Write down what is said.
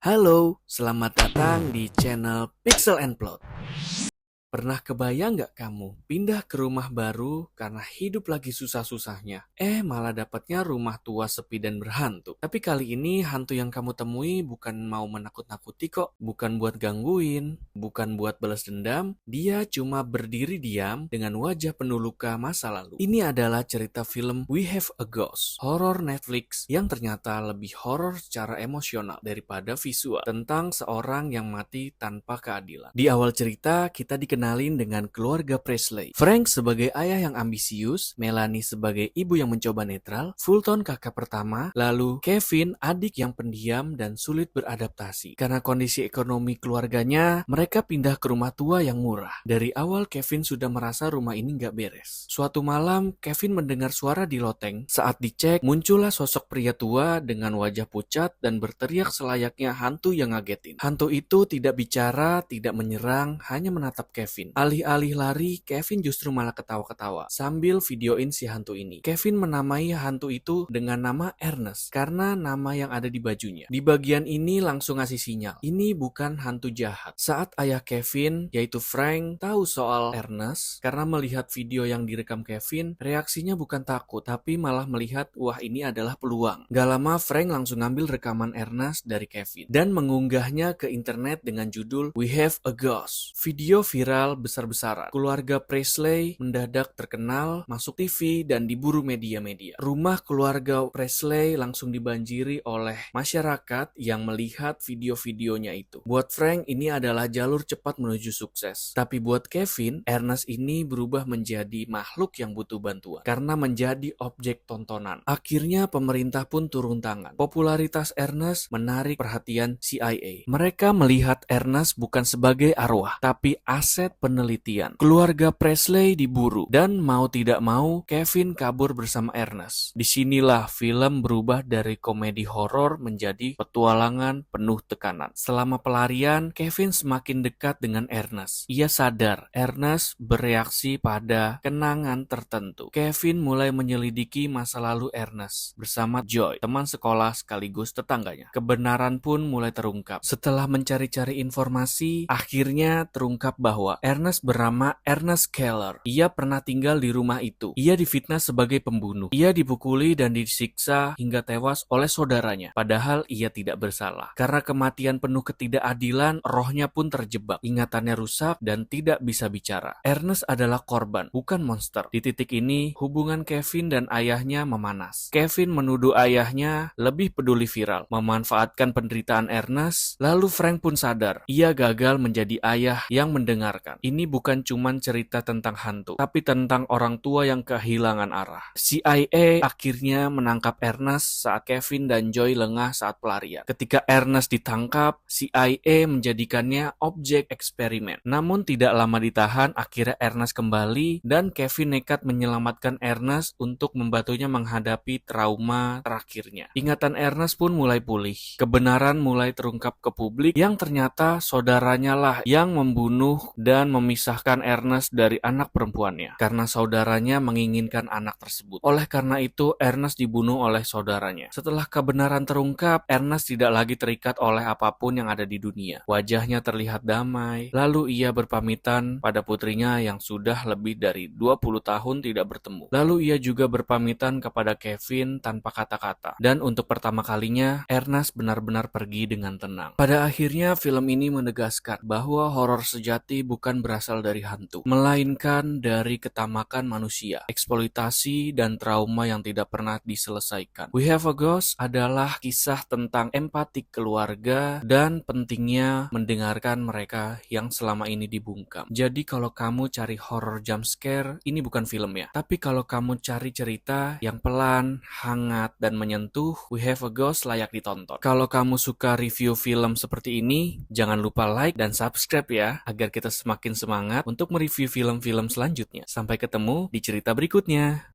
Halo, selamat datang di channel Pixel and Plot. Pernah kebayang nggak kamu pindah ke rumah baru karena hidup lagi susah-susahnya? Malah dapatnya rumah tua sepi dan berhantu. Tapi kali ini hantu yang kamu temui bukan mau menakut-nakuti kok. Bukan buat gangguin, bukan buat balas dendam. Dia cuma berdiri diam dengan wajah penuh luka masa lalu. Ini adalah cerita film We Have a Ghost, horor Netflix yang ternyata lebih horor secara emosional daripada visual, tentang seorang yang mati tanpa keadilan. Di awal cerita, kita dikenalin dengan keluarga Presley. Frank sebagai ayah yang ambisius, Melanie sebagai ibu yang mencoba netral, Fulton kakak pertama, lalu Kevin adik yang pendiam dan sulit beradaptasi. Karena kondisi ekonomi keluarganya, mereka pindah ke rumah tua yang murah. Dari awal Kevin sudah merasa rumah ini nggak beres. Suatu malam, Kevin mendengar suara di loteng. Saat dicek, muncullah sosok pria tua dengan wajah pucat dan berteriak selayaknya hantu yang ngagetin. Hantu itu tidak bicara, tidak menyerang, hanya menatap Kevin. Alih-alih lari, Kevin justru malah ketawa-ketawa sambil videoin si hantu ini. Kevin menamai hantu itu dengan nama Ernest karena nama yang ada di bajunya. Di bagian ini langsung ngasih sinyal, ini bukan hantu jahat. Saat ayah Kevin, yaitu Frank, tahu soal Ernest, karena melihat video yang direkam Kevin, reaksinya bukan takut, tapi malah melihat, wah ini adalah peluang. Gak lama Frank langsung ngambil rekaman Ernest dari Kevin dan mengunggahnya ke internet dengan judul We Have a Ghost. Video viral besar-besaran. Keluarga Presley mendadak terkenal, masuk TV dan diburu media-media. Rumah keluarga Presley langsung dibanjiri oleh masyarakat yang melihat video-videonya itu. Buat Frank ini adalah jalur cepat menuju sukses. Tapi buat Kevin, Ernest ini berubah menjadi makhluk yang butuh bantuan karena menjadi objek tontonan. Akhirnya pemerintah pun turun tangan. Popularitas Ernest menarik perhatian CIA. Mereka melihat Ernest bukan sebagai arwah, tapi aset penelitian. Keluarga Presley diburu dan mau tidak mau Kevin kabur bersama Ernest. Disinilah film berubah dari komedi horor menjadi petualangan penuh tekanan. Selama pelarian, Kevin semakin dekat dengan Ernest. Ia sadar Ernest bereaksi pada kenangan tertentu. Kevin mulai menyelidiki masa lalu Ernest bersama Joy, teman sekolah sekaligus tetangganya. Kebenaran pun mulai terungkap. Setelah mencari-cari informasi, akhirnya terungkap bahwa Ernest bernama Ernest Keller. Ia pernah tinggal di rumah itu. Ia difitnah sebagai pembunuh. Ia dipukuli dan disiksa hingga tewas oleh saudaranya. Padahal ia tidak bersalah. Karena kematian penuh ketidakadilan, rohnya pun terjebak. Ingatannya rusak dan tidak bisa bicara. Ernest adalah korban, bukan monster. Di titik ini, hubungan Kevin dan ayahnya memanas. Kevin menuduh ayahnya lebih peduli viral, memanfaatkan penderitaan Ernest. Lalu Frank pun sadar, ia gagal menjadi ayah yang mendengarkan. Ini bukan cuma cerita tentang hantu, tapi tentang orang tua yang kehilangan arah. CIA akhirnya menangkap Ernest saat Kevin dan Joy lengah saat pelarian. Ketika Ernest ditangkap, CIA menjadikannya objek eksperimen. Namun tidak lama ditahan, akhirnya Ernest kembali dan Kevin nekat menyelamatkan Ernest untuk membantunya menghadapi trauma terakhirnya. Ingatan Ernest pun mulai pulih. Kebenaran mulai terungkap ke publik yang ternyata saudaranya lah yang membunuh dan memisahkan Ernest dari anak perempuannya karena saudaranya menginginkan anak tersebut. Oleh karena itu, Ernest dibunuh oleh saudaranya. Setelah kebenaran terungkap, Ernest tidak lagi terikat oleh apapun yang ada di dunia. Wajahnya terlihat damai, lalu ia berpamitan pada putrinya yang sudah lebih dari 20 tahun tidak bertemu. Lalu ia juga berpamitan kepada Kevin tanpa kata-kata. Dan untuk pertama kalinya, Ernest benar-benar pergi dengan tenang. Pada akhirnya, film ini menegaskan bahwa horor sejati bukan berasal dari hantu, melainkan dari ketamakan manusia, eksploitasi, dan trauma yang tidak pernah diselesaikan. We Have a Ghost adalah kisah tentang empati keluarga dan pentingnya mendengarkan mereka yang selama ini dibungkam. Jadi kalau kamu cari horror jump scare, ini bukan film ya. Tapi kalau kamu cari cerita yang pelan, hangat, dan menyentuh, We Have a Ghost layak ditonton. Kalau kamu suka review film seperti ini, jangan lupa like dan subscribe ya, agar kita semakin semangat untuk mereview film-film selanjutnya. Sampai ketemu di cerita berikutnya.